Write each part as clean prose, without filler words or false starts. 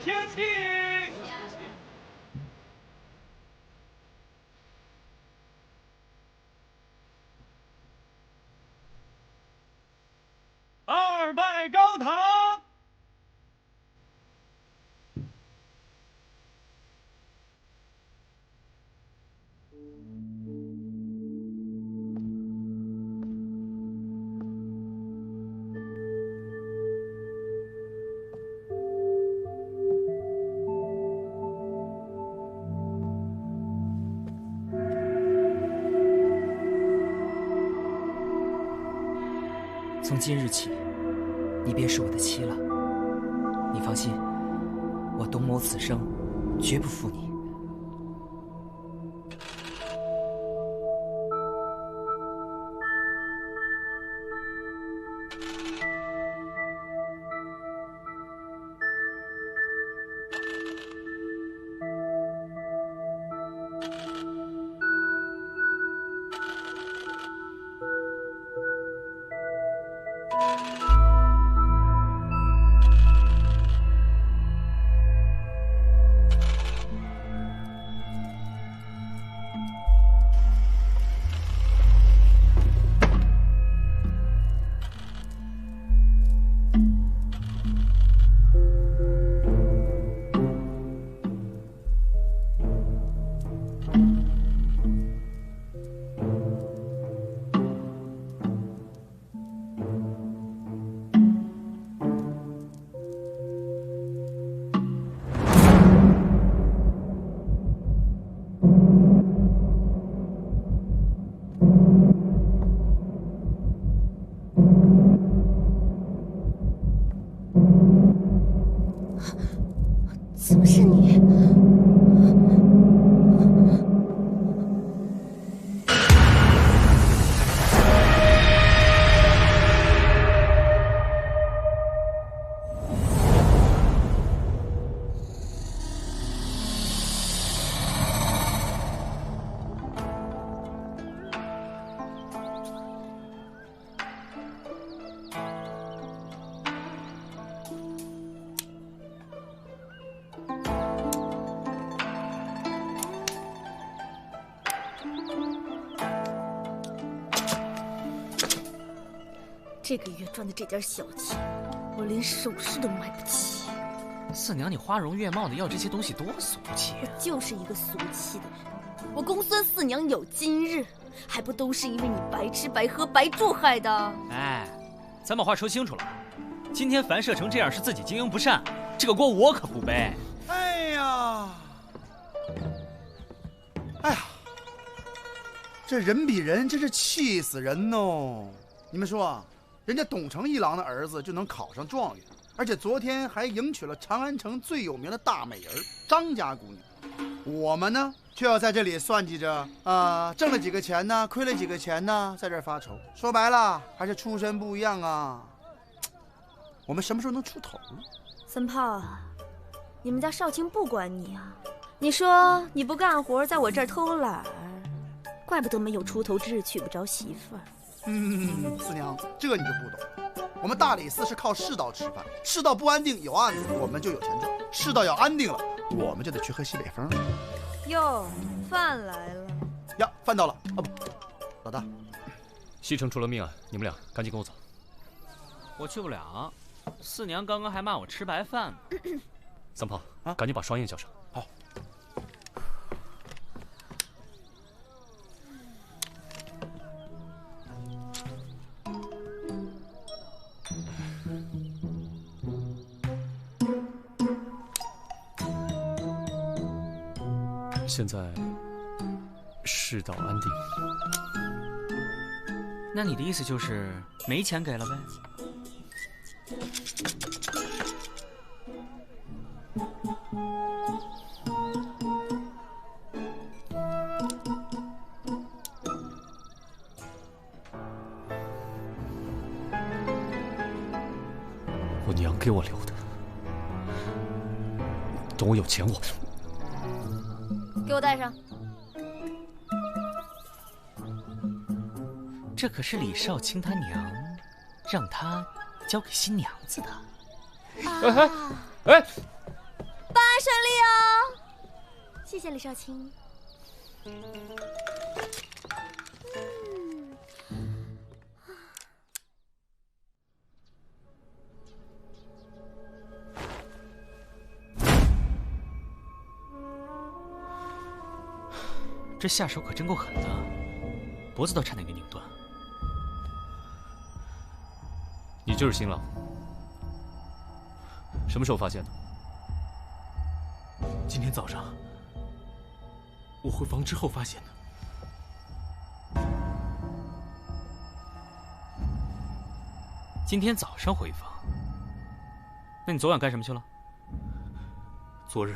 请起。二拜高堂。从今日起，你便是我的妻了。你放心，我董某此生绝不负你。怎么是你？这个月赚的这点小钱，我连首饰都买不起。四娘，你花容月貌的要这些东西多俗气啊！我就是一个俗气的人。我公孙四娘有今日，还不都是因为你白吃白喝白住害的？哎，咱把话说清楚了，今天樊社成这样是自己经营不善，这个锅我可不背。哎呀，这人比人真是气死人哦！你们说，人家董承一郎的儿子就能考上状元，而且昨天还迎娶了长安城最有名的大美人张家姑娘。我们呢，却要在这里算计着挣了几个钱呢，亏了几个钱呢，在这儿发愁。说白了，还是出身不一样啊。我们什么时候能出头呢？三炮啊，你们家少卿不管你啊！你说你不干活，在我这儿偷懒儿，怪不得没有出头之日，娶不着媳妇儿。四娘，这你就不懂。我们大理寺是靠世道吃饭，世道不安定有案子，我们就有钱赚；世道要安定了，我们就得去喝西北风。哟，饭来了呀，饭到了啊！不，老大，西城出了命案，你们俩赶紧跟我走。我去不了，四娘刚刚还骂我吃白饭呢。三炮，赶紧把双燕叫上。好。现在世道安定，那你的意思就是没钱给了呗？我娘给我留的，等我有钱我。给我带上。这可是李少卿他娘让他交给新娘子的。哎，顺利哦！谢谢李少卿。这下手可真够狠的，脖子都差点给拧断。你就是新郎？什么时候发现的？今天早上我回房之后发现的。今天早上回房？那你昨晚干什么去了？昨日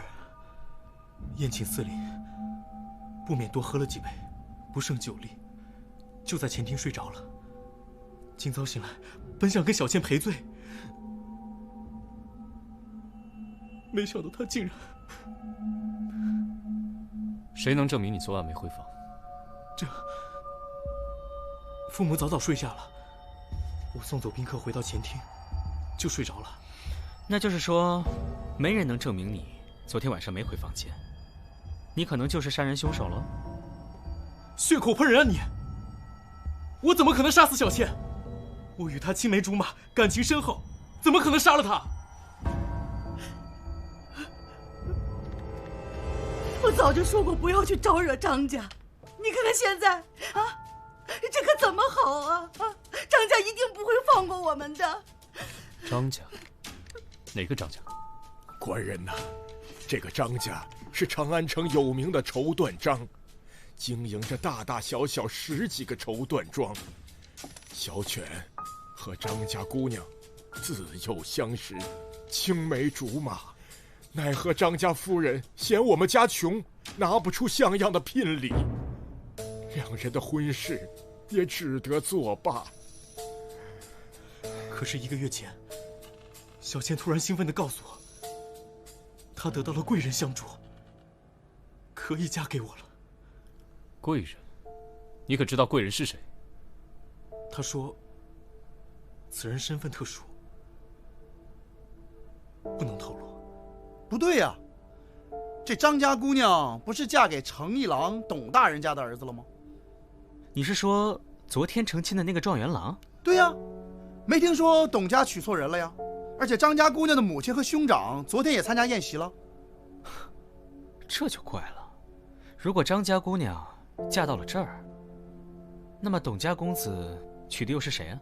宴请司礼，不免多喝了几杯，不胜酒力，就在前厅睡着了。今早醒来，本想跟小倩赔罪，没想到她竟然……谁能证明你昨晚没回房？这父母早早睡下了，我送走宾客回到前厅，就睡着了。那就是说，没人能证明你昨天晚上没回房间，你可能就是杀人凶手了。血口喷人啊你！我怎么可能杀死小倩？我与她青梅竹马，感情深厚，怎么可能杀了她？我早就说过不要去招惹张家，你看看现在啊，这可怎么好啊？张家一定不会放过我们的。张家？哪个张家？官人呐，这个张家是长安城有名的绸缎庄，经营着大大小小10几个绸缎庄。小犬和张家姑娘自幼相识，青梅竹马。奈何张家夫人嫌我们家穷，拿不出像样的聘礼，两人的婚事也只得作罢。可是1个月前，小倩突然兴奋地告诉我，她得到了贵人相助，可以嫁给我了。贵人？你可知道贵人是谁？她说，此人身份特殊，不能透露。不对呀，这张家姑娘不是嫁给程一郎董大人家的儿子了吗？你是说昨天成亲的那个状元郎？对呀，没听说董家娶错人了呀？而且张家姑娘的母亲和兄长昨天也参加宴席了。这就怪了，如果张家姑娘嫁到了这儿，那么董家公子娶的又是谁啊？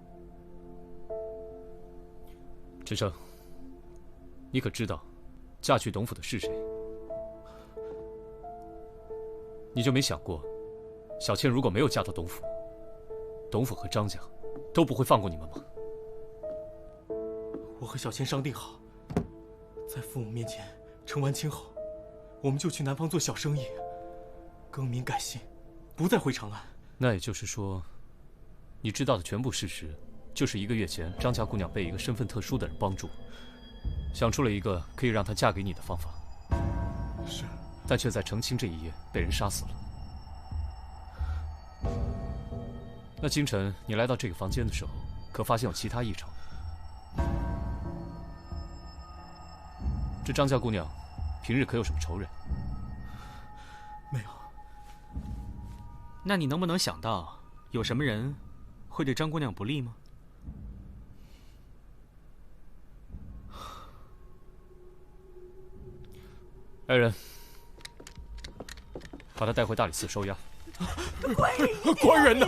陈生，你可知道嫁去董府的是谁？你就没想过，小倩如果没有嫁到董府，董府和张家都不会放过你们吗？我和小倩商定好，在父母面前成完亲后，我们就去南方做小生意，更名改姓，不再回长安。那也就是说，你知道的全部事实，就是1个月前张家姑娘被一个身份特殊的人帮助，想出了一个可以让她嫁给你的方法。是，但却在成亲这一夜被人杀死了。那清晨你来到这个房间的时候，可发现有其他异常？这张家姑娘平日可有什么仇人？没有。那你能不能想到有什么人会对张姑娘不利吗？来人，把她带回大理寺收押。官人呐，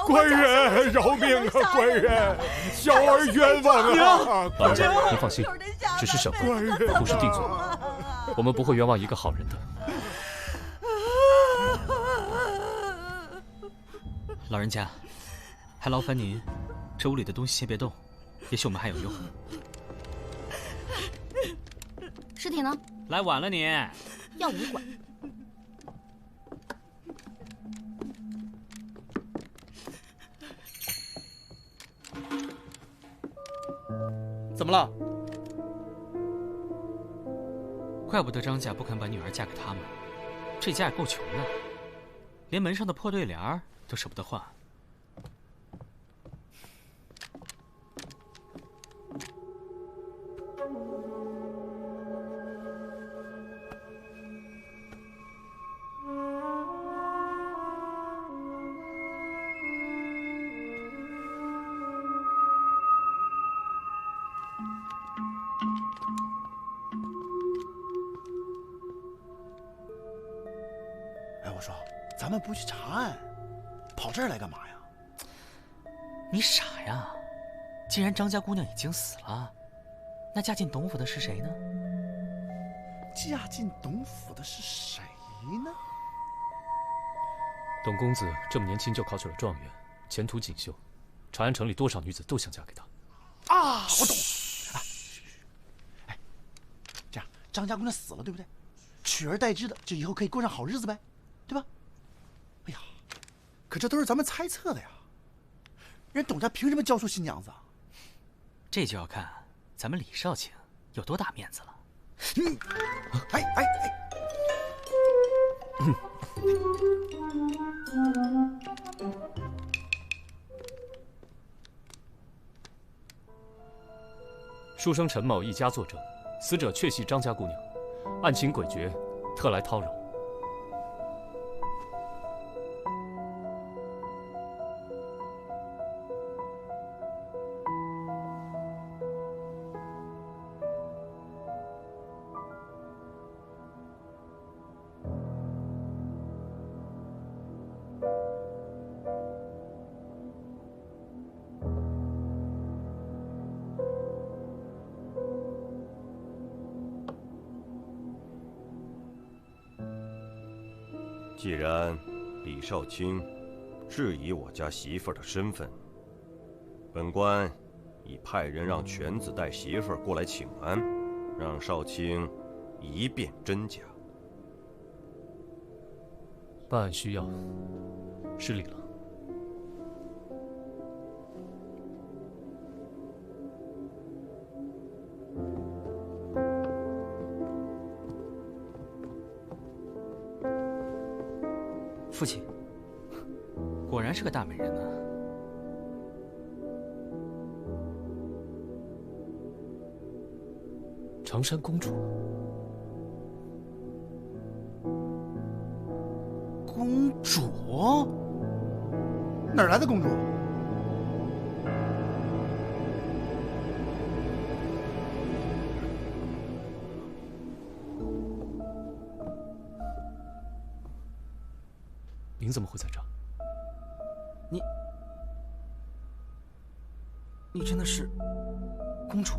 官人饶命啊！官人，小儿冤枉啊！老人，您放心，只是审问，不是定罪，我们不会冤枉一个好人的。老人家，还劳烦您，这屋里的东西先别动，也许我们还有用。尸体呢？来晚了你，要我管？怎么了？怪不得张家不肯把女儿嫁给他们，这家也够穷的，连门上的破对联都舍不得换。我说，咱们不去查案，跑这儿来干嘛呀？你傻呀！既然张家姑娘已经死了，那嫁进董府的是谁呢？嫁进董府的是谁呢？董公子这么年轻就考取了状元，前途锦绣，长安城里多少女子都想嫁给他。啊，我懂了。哎，这样张家姑娘死了，对不对？取而代之的，就以后可以过上好日子呗，对吧？哎呀，可这都是咱们猜测的呀。人董家凭什么交出新娘子啊？这就要看咱们李少卿有多大面子了。哎哎哎！书生陈某一家作证，死者确系张家姑娘，案情诡谲，特来叨扰。既然李少卿质疑我家媳妇儿的身份，本官已派人让犬子带媳妇儿过来请安，让少卿一辨真假。办案需要，失礼了。父亲，果然是个大美人呢。长山公主，公主？哪儿来的公主？您怎么会在这儿？你真的是公主？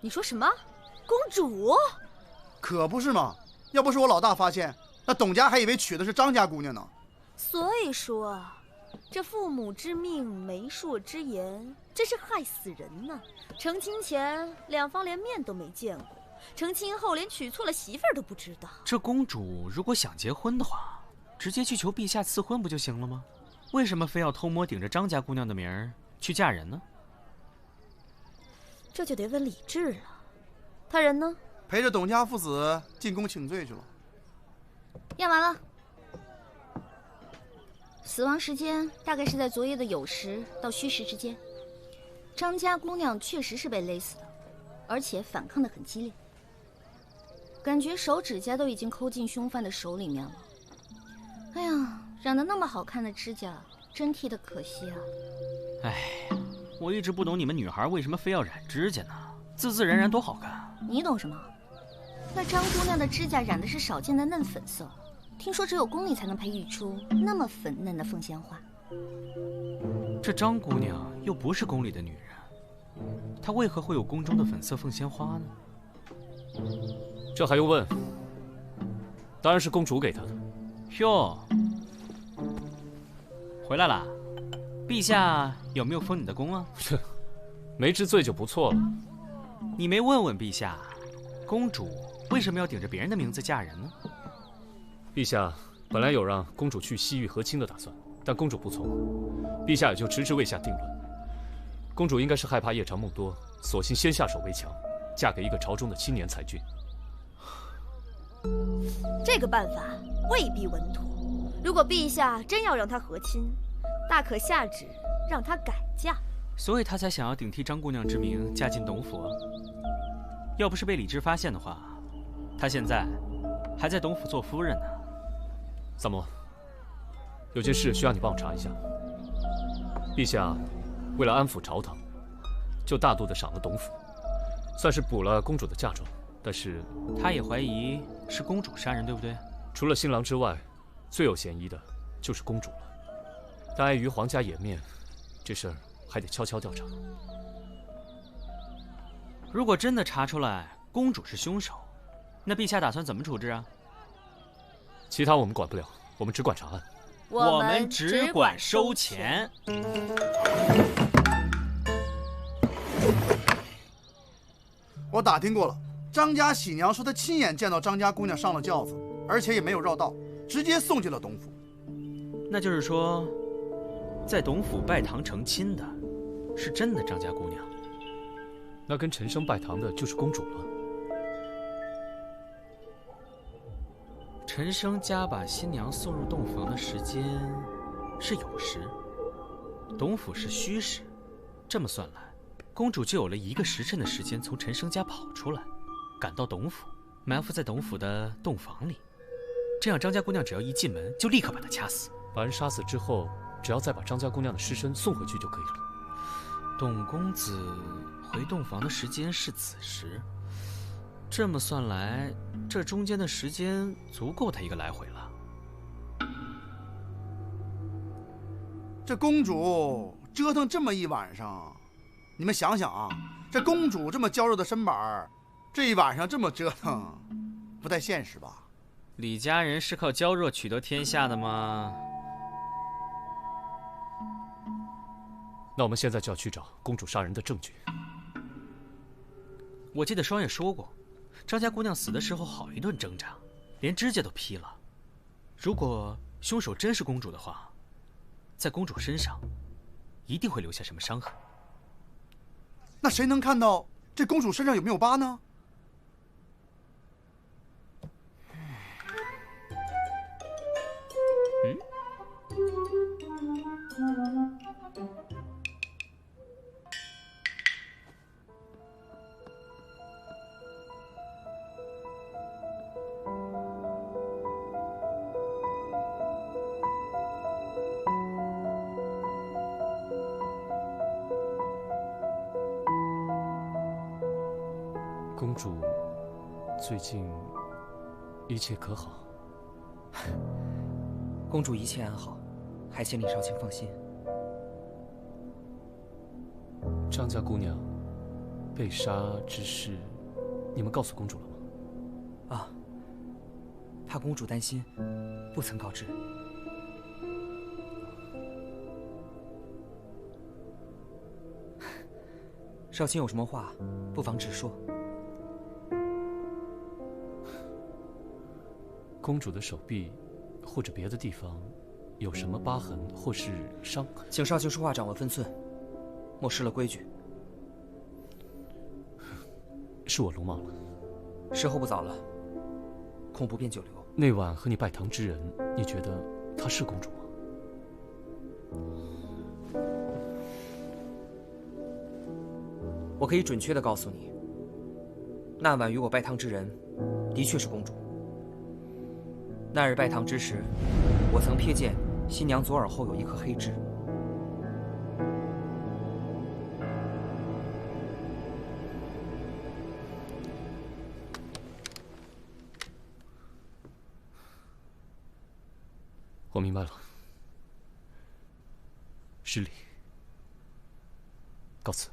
你说什么？公主？可不是嘛！要不是我老大发现，那董家还以为娶的是张家姑娘呢。所以说，这父母之命，媒妁之言，真是害死人呐！成亲前两方连面都没见过，成亲后连娶错了媳妇儿都不知道。这公主如果想结婚的话，直接去求陛下赐婚不就行了吗？为什么非要偷摸顶着张家姑娘的名儿去嫁人呢？这就得问李治了，他人呢？陪着董家父子进宫请罪去了。验完了，死亡时间大概是在昨夜的酉时到戌时之间。张家姑娘确实是被勒死的，而且反抗得很激烈，感觉手指甲都已经抠进凶犯的手里面了。哎呀，染得那么好看的指甲，真替她可惜啊！哎，我一直不懂你们女孩为什么非要染指甲呢？自自然然多好看。你懂什么？那张姑娘的指甲染的是少见的嫩粉色，听说只有宫里才能培育出那么粉嫩的凤仙花。这张姑娘又不是宫里的女人，她为何会有宫中的粉色凤仙花呢？这还用问？当然是公主给她的。哟，回来啦！陛下有没有封你的功啊？没治罪就不错了。你没问问陛下，公主为什么要顶着别人的名字嫁人呢？陛下本来有让公主去西域和亲的打算，但公主不从，陛下也就迟迟未下定论。公主应该是害怕夜长梦多，索性先下手为强，嫁给一个朝中的青年才俊。这个办法未必稳妥。如果陛下真要让她和亲，大可下旨让她改嫁，所以他才想要顶替张姑娘之名嫁进董府。要不是被李治发现的话，他现在还在董府做夫人呢。萨摩，有件事需要你帮我查一下。陛下为了安抚朝堂，就大度地赏了董府，算是补了公主的嫁妆。但是他也怀疑是公主杀人，对不对？除了新郎之外，最有嫌疑的就是公主了。但碍于皇家颜面，这事儿还得悄悄调查。如果真的查出来公主是凶手，那陛下打算怎么处置啊？其他我们管不了，我们只管查案。我们只管收钱。我打听过了，张家喜娘说她亲眼见到张家姑娘上了轿子，而且也没有绕道，直接送进了董府。那就是说，在董府拜堂成亲的，是真的张家姑娘。那跟陈升拜堂的就是公主了。陈升家把新娘送入洞房的时间是酉时，董府是戌时，这么算来，公主就有了1个时辰的时间从陈升家跑出来，赶到董府，埋伏在董府的洞房里。这样张家姑娘只要一进门，就立刻把她掐死。把人杀死之后，只要再把张家姑娘的尸身送回去就可以了。董公子回洞房的时间是子时，这么算来，这中间的时间足够他1个来回了。这公主折腾这么一晚上，你们想想啊，这公主这么娇弱的身板，这一晚上这么折腾，不太现实吧？李家人是靠娇弱取得天下的吗？那我们现在就要去找公主杀人的证据。我记得双月说过，张家姑娘死的时候好一顿挣扎，连指甲都劈了。如果凶手真是公主的话，在公主身上一定会留下什么伤痕。那谁能看到这公主身上有没有疤呢？公主最近一切可好？公主一切安好，还请李少卿放心。张家姑娘被杀之事，你们告诉公主了吗？啊，怕公主担心，不曾告知。少卿有什么话，不妨直说。公主的手臂或者别的地方有什么疤痕或是伤？请少卿说话掌握分寸，莫失了规矩。是我鲁莽了。时候不早了，恐不便久留。那晚和你拜堂之人，你觉得她是公主吗？我可以准确地告诉你，那晚与我拜堂之人，的确是公主。那日拜堂之时，我曾瞥见新娘左耳后有一颗黑痣。我明白了，失礼，告辞。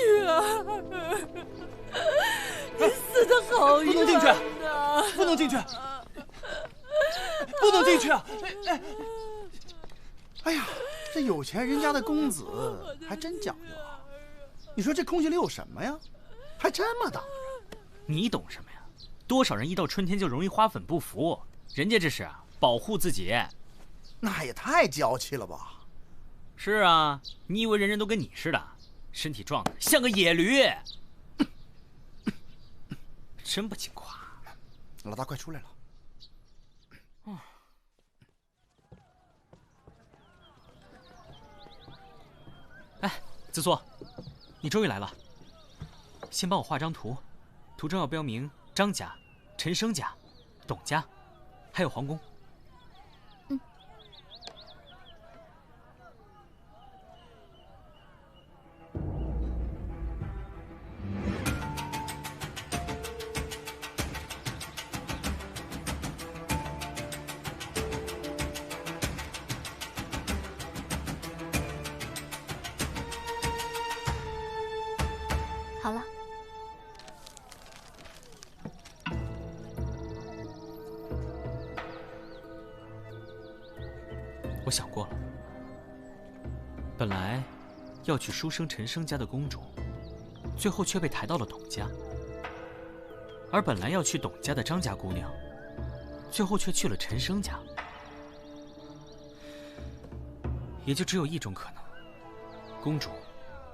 女儿，你死得好冤呐！不能进去，不能进去啊！哎呀，这有钱人家的公子还真讲究啊！你说这空隙里有什么呀？还这么挡着？你懂什么呀？多少人一到春天就容易花粉不服，人家这是保护自己。那也太娇气了吧！是啊，你以为人人都跟你似的，身体壮得像个野驴？真不经夸。老大，快出来了！哎，子作，你终于来了。先帮我画张图，图中要标明张家、陈生家、董家，还有皇宫。嗯。好了。我想过了，本来要娶书生陈生家的公主，最后却被抬到了董家；而本来要去董家的张家姑娘，最后却去了陈生家。也就只有一种可能，公主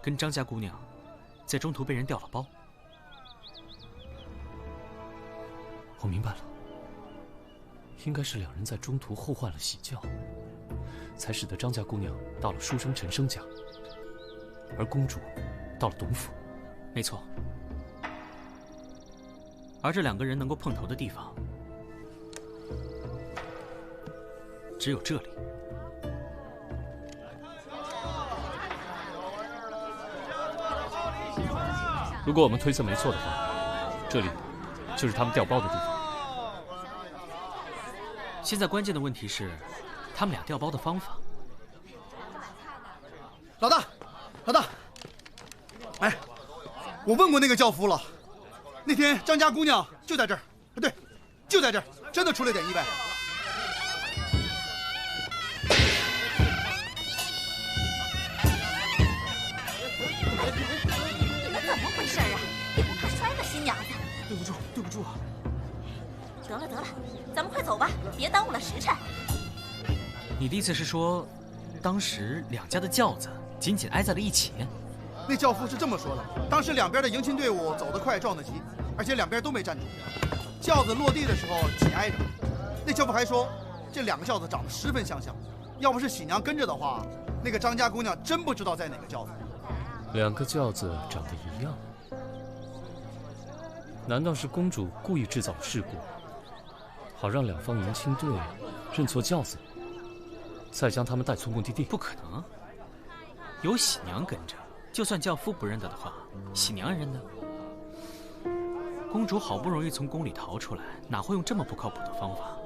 跟张家姑娘在中途被人调了包。我明白了，应该是两人在中途后换了喜轿，才使得张家姑娘到了书生陈生家，而公主到了董府。没错。而这两个人能够碰头的地方，只有这里。如果我们推测没错的话，这里就是他们调包的地方。现在关键的问题是，他们俩调包的方法。老大，老大，哎，我问过那个轿夫了，那天张家姑娘就在这儿，对，就在这儿，真的出了点意外。怎么回事啊？也不怕摔了新娘子。对不住，对不住啊！得了得了，咱们快走吧，别耽误了时辰。你的意思是说，当时两家的轿子紧紧挨在了一起？那轿夫是这么说的：当时两边的迎亲队伍走得快，撞得急，而且两边都没站住，轿子落地的时候紧挨着。那轿夫还说，这两个轿子长得十分相像，要不是喜娘跟着的话，那个张家姑娘真不知道在哪个轿子。两个轿子长得一样，难道是公主故意制造事故，好让两方迎亲队认错轿子，再将他们带错目的地？不可能，有喜娘跟着，就算轿夫不认得的话，喜娘认得。公主好不容易从宫里逃出来，哪会用这么不靠谱的方法？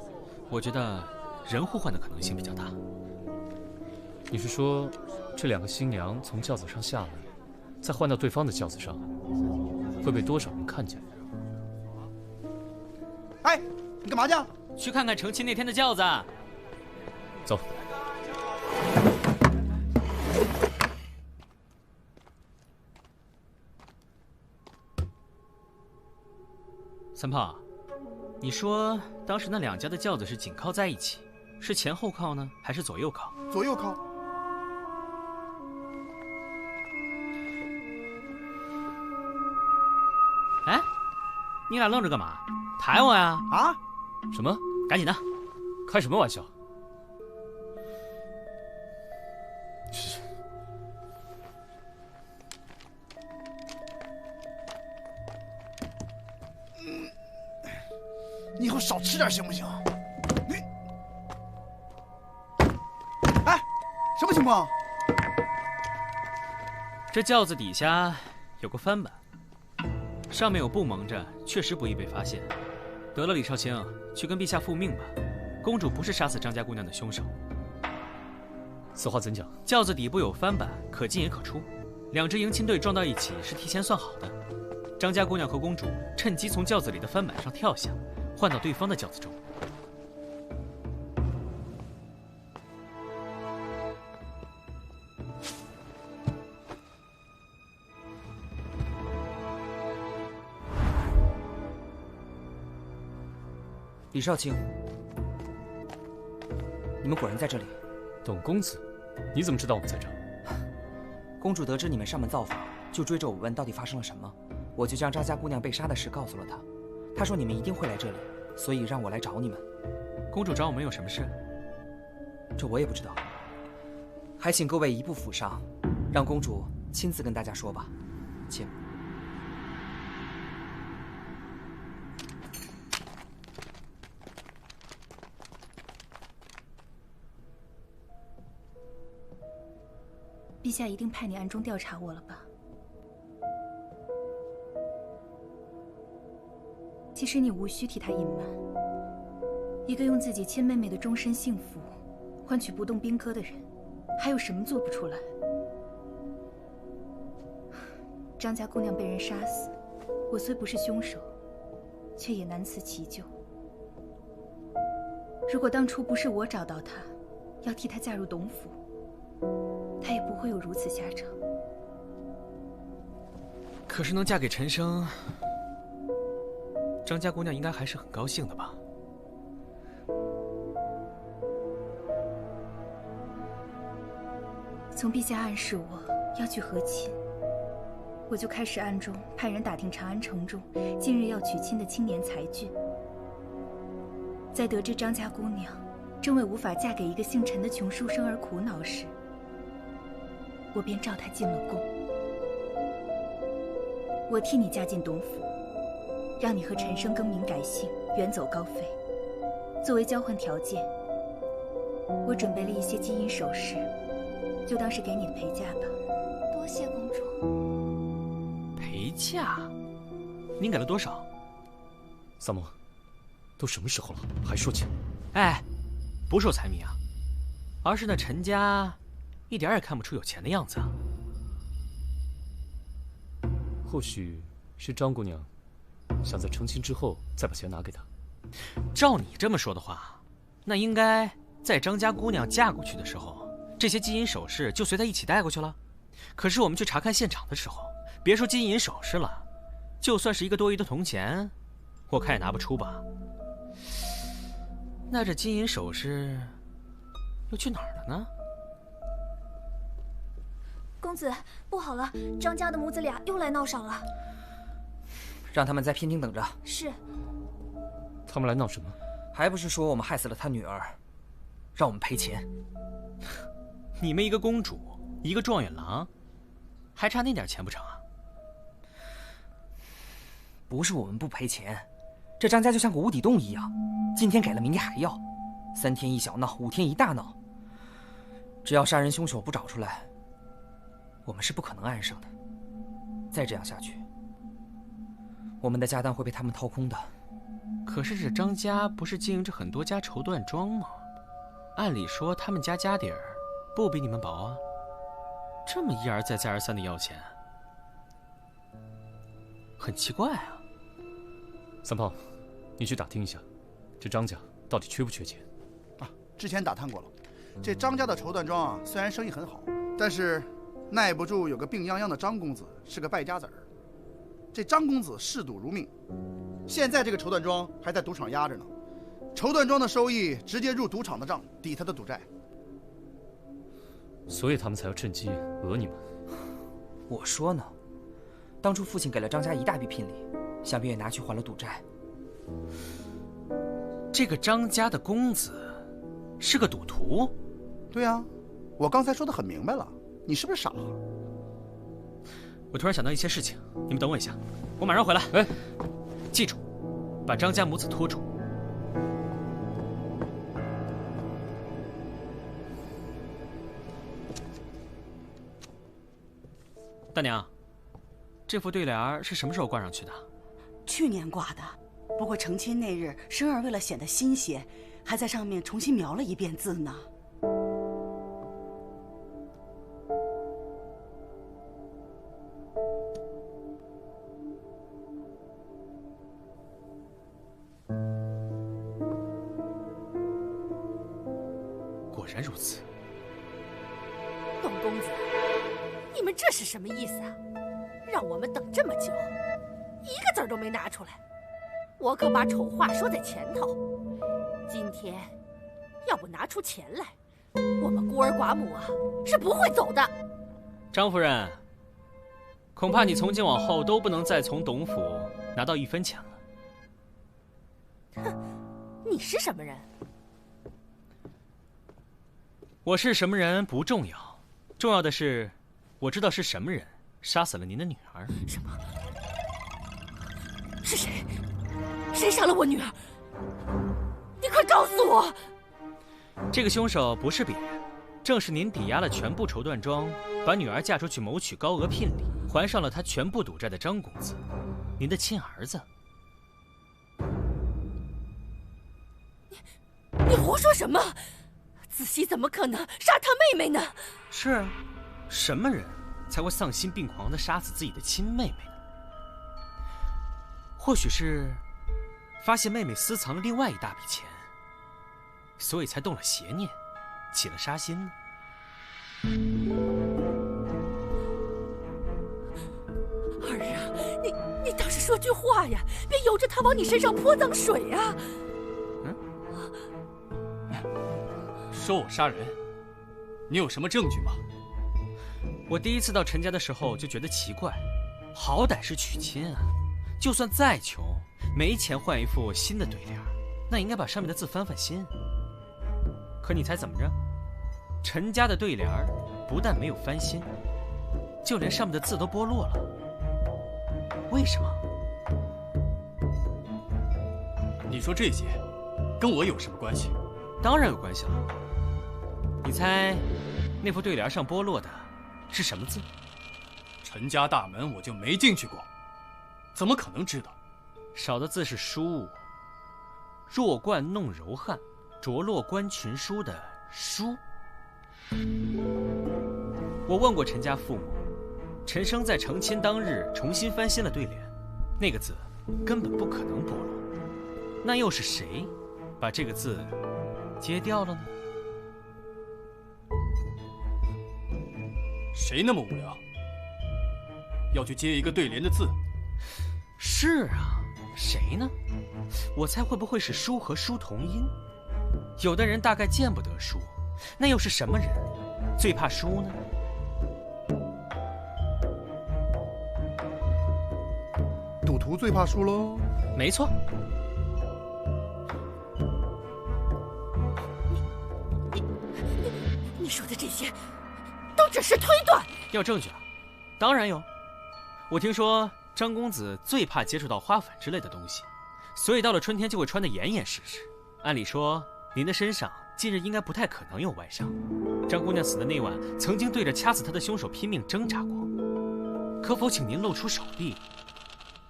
我觉得人互换的可能性比较大。你是说，这两个新娘从轿子上下来，再换到对方的轿子上，会被多少人看见？哎，你干嘛去？去看看成亲那天的轿子。走。三炮，你说当时那两家的轿子是紧靠在一起，是前后靠呢，还是左右靠？左右靠。哎，你俩愣着干嘛？抬我呀？啊？什么？赶紧的！开什么玩笑？你以后少吃点行不行？你，哎，什么情况？这轿子底下有个翻板，上面有布蒙着，确实不易被发现。得了，李少卿，去跟陛下复命吧。公主不是杀死张家姑娘的凶手。此话怎讲？轿子底部有翻板，可进也可出。两支迎亲队撞到一起是提前算好的。张家姑娘和公主趁机从轿子里的翻板上跳下，换到对方的轿子中。李少卿，你们果然在这里。董公子，你怎么知道我们在这儿？公主得知你们上门造访，就追着我问到底发生了什么。我就将张家姑娘被杀的事告诉了她。她说你们一定会来这里，所以让我来找你们。公主找我们有什么事？这我也不知道，还请各位移步府上，让公主亲自跟大家说吧，请。陛下一定派你暗中调查我了吧？其实你无需替他隐瞒。一个用自己亲妹妹的终身幸福换取不动兵戈的人，还有什么做不出来？张家姑娘被人杀死，我虽不是凶手，却也难辞其咎。如果当初不是我找到她，要替她嫁入董府，她也不会有如此下场。可是能嫁给陈生，张家姑娘应该还是很高兴的吧？从陛下暗示我要去和亲，我就开始暗中派人打听长安城中近日要娶亲的青年才俊。在得知张家姑娘正为无法嫁给一个姓陈的穷书生而苦恼时，我便召她进了宫。我替你嫁进董府，让你和陈生更名改姓，远走高飞。作为交换条件，我准备了一些金银首饰，就当是给你的陪嫁吧。多谢公主。陪嫁？您给了多少？三毛，都什么时候了，还说钱？哎，不是我财迷啊，而是那陈家一点也看不出有钱的样子啊。或许是张姑娘想在成亲之后再把钱拿给他。照你这么说的话，那应该在张家姑娘嫁过去的时候，这些金银首饰就随她一起带过去了。可是我们去查看现场的时候，别说金银首饰了，就算是一个多余的铜钱，我看也拿不出吧。那这金银首饰又去哪儿了呢？公子，不好了，张家的母子俩又来闹上了。让他们在偏厅等着。是。他们来闹什么？还不是说我们害死了他女儿，让我们赔钱。你们一个公主，一个状元郎，还差那点钱不成啊？不是我们不赔钱，这张家就像个无底洞一样，今天给了，明天还要，3天一小闹，5天一大闹。只要杀人凶手不找出来，我们是不可能安生的。再这样下去，我们的家当会被他们掏空的。可是这张家不是经营着很多家绸缎庄吗？按理说他们家家底儿不比你们薄啊，这么一而再再而三的要钱，很奇怪啊。三胖，你去打听一下，这张家到底缺不缺钱？啊，之前打探过了，这张家的绸缎庄啊，虽然生意很好，但是耐不住有个病殃殃的张公子是个败家子儿。这张公子嗜赌如命，现在这个绸缎庄还在赌场压着呢，绸缎庄的收益直接入赌场的账，抵他的赌债。所以他们才要趁机讹你们。我说呢，当初父亲给了张家一大笔聘礼，想必也拿去还了赌债。这个张家的公子是个赌徒？对啊，我刚才说的很明白了，你是不是傻？我突然想到一些事情，你们等我一下，我马上回来。哎，记住，把张家母子拖住。大娘，这副对联是什么时候挂上去的？去年挂的，不过成亲那日，生儿为了显得新鲜，还在上面重新描了一遍字呢。果然如此。董公子，你们这是什么意思啊？让我们等这么久，一个字儿都没拿出来。我可把丑话说在前头，今天要不拿出钱来，我们孤儿寡母啊是不会走的。张夫人，恐怕你从今往后都不能再从董府拿到1分钱了。你是什么人？我是什么人不重要，重要的是，我知道是什么人杀死了您的女儿。什么？是谁？谁杀了我女儿？你快告诉我！这个凶手不是别人，正是您抵押了全部绸缎庄，把女儿嫁出去谋取高额聘礼，还上了他全部赌债的张公子，您的亲儿子。你胡说什么？子熙怎么可能杀他妹妹呢？是啊，什么人才会丧心病狂地杀死自己的亲妹妹呢？或许是发现妹妹私藏了另外一大笔钱，所以才动了邪念，起了杀心呢。儿啊，你倒是说句话呀，别由着他往你身上泼脏水啊！说我杀人，你有什么证据吗？我第一次到陈家的时候就觉得奇怪，好歹是娶亲啊，就算再穷，没钱换一副新的对联，那应该把上面的字翻翻新。可你猜怎么着？陈家的对联不但没有翻新，就连上面的字都剥落了。为什么？你说这些，跟我有什么关系？当然有关系了。你猜，那副对联上剥落的是什么字？陈家大门我就没进去过，怎么可能知道？少的字是书，弱冠弄柔汉，着落观群书的书。我问过陈家父母，陈生在成亲当日重新翻新了对联，那个字根本不可能剥落。那又是谁把这个字揭掉了呢？谁那么无聊，要去揭一个对联的字？是啊，谁呢？我猜会不会是书和书同音？有的人大概见不得书，那又是什么人最怕书呢？赌徒最怕输喽。没错。你说的这些都只是推断。要证据啊？当然有。我听说张公子最怕接触到花粉之类的东西，所以到了春天就会穿得严严实实。按理说，您的身上近日应该不太可能有外伤。张姑娘死的那晚，曾经对着掐死她的凶手拼命挣扎过。可否请您露出手臂？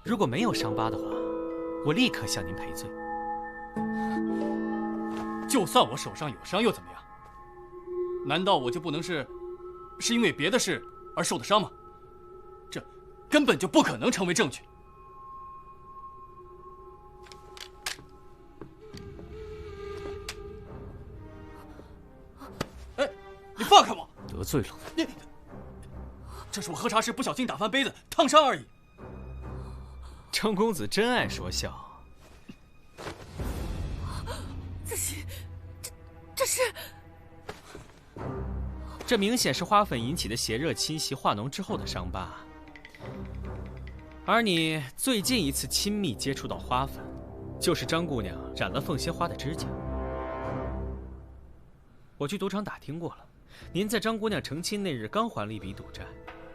如果没有伤疤的话，我立刻向您赔罪。就算我手上有伤又怎么样？难道我就不能是因为别的事而受的伤吗？这根本就不可能成为证据。哎，你放开我！得罪了你。这是我喝茶时不小心打翻杯子，烫伤而已。张公子真爱说笑。子熙，这是……这明显是花粉引起的邪热侵袭化脓之后的伤疤。而你最近一次亲密接触到花粉，就是张姑娘染了凤仙花的指甲。我去赌场打听过了，您在张姑娘成亲那日刚还了一笔赌债，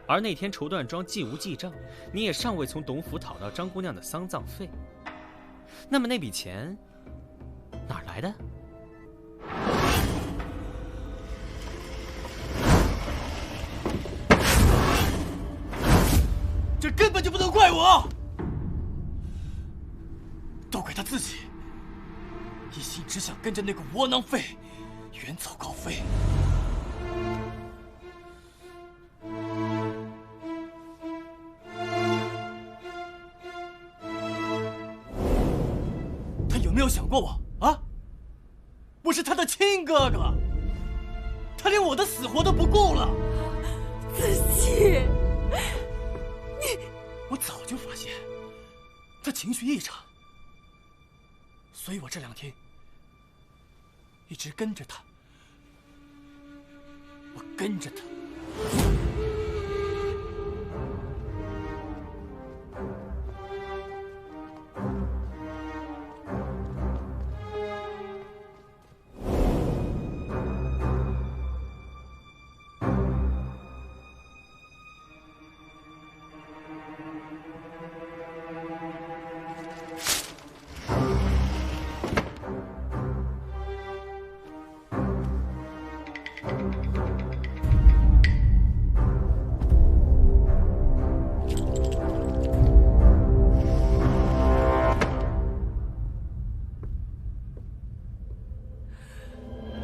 而那天绸缎庄既无记账，你也尚未从董府讨到张姑娘的丧葬费。那么那笔钱哪儿来的？这根本就不能怪我，都怪他自己，一心只想跟着那个窝囊废远走高飞。他有没有想过我啊？我是他的亲哥哥，他连我的死活都不顾了。子熙。我早就发现他情绪异常，所以我这2天一直跟着他，我跟着他。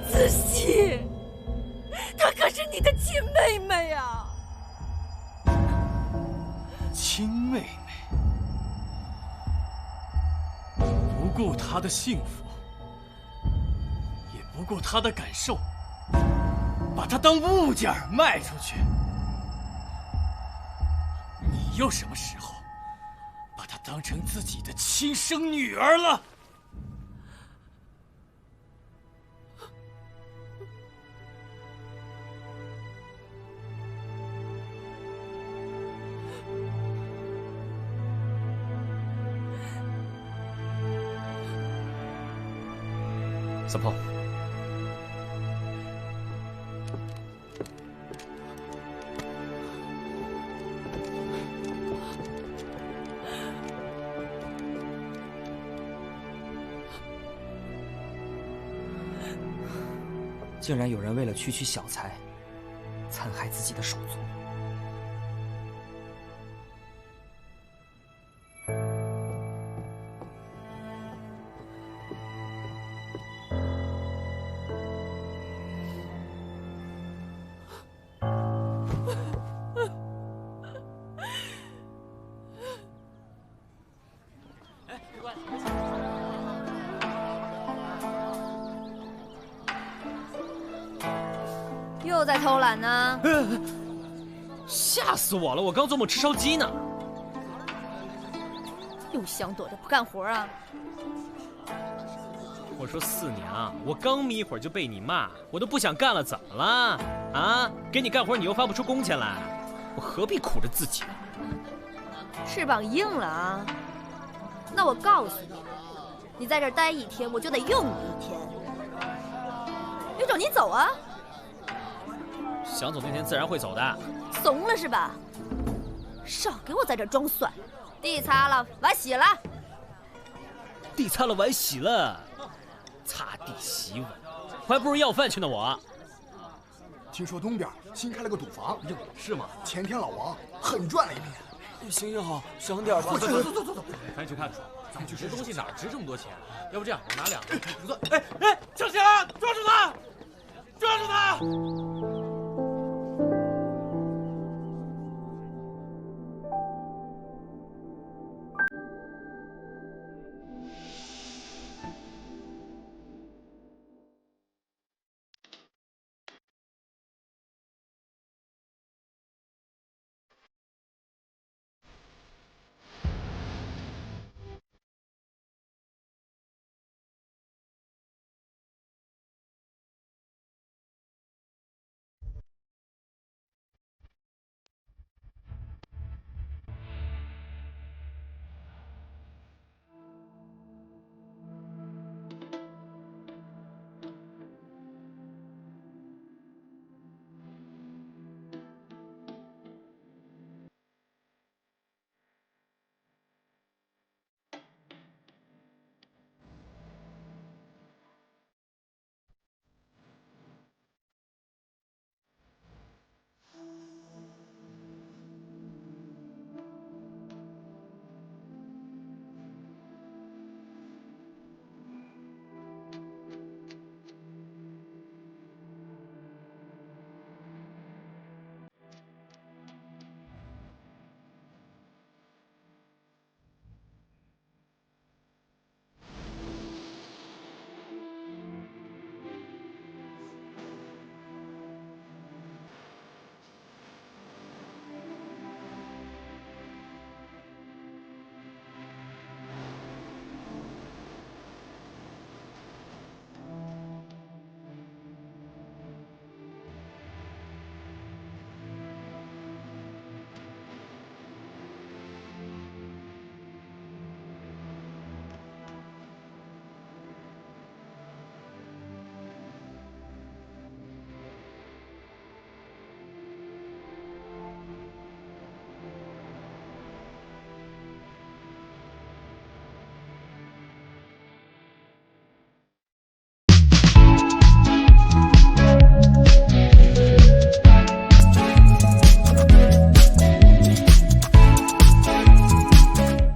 子熙，她可是你的亲妹妹啊！亲妹妹，不顾她的幸福，也不顾她的感受，把她当物件卖出去。你又什么时候把她当成自己的亲生女儿了？三炮，竟然有人为了区区小财，残害自己的手足。又在偷懒呢？吓死我了！我刚做梦吃烧鸡呢。又想躲着不干活啊？我说四娘，我刚眯一会儿就被你骂，我都不想干了，怎么了？啊，给你干活你又发不出工钱来，我何必苦着自己呢？翅膀硬了啊！那我告诉你，你在这儿待一天，我就得用你一天。有种你走啊！想走那天自然会走的。怂了是吧？少给我在这儿装蒜！地擦了，碗洗了。地擦了，碗洗了，擦地洗碗，我还不如要饭去呢。我听说东边新开了个赌房，是吗？前天老王狠赚了一笔。行也好，省点吧。走，赶紧去看看，咱们去吃东西哪值这么多钱？要不这样，我拿2个。哎，张霞，抓住他！抓住他！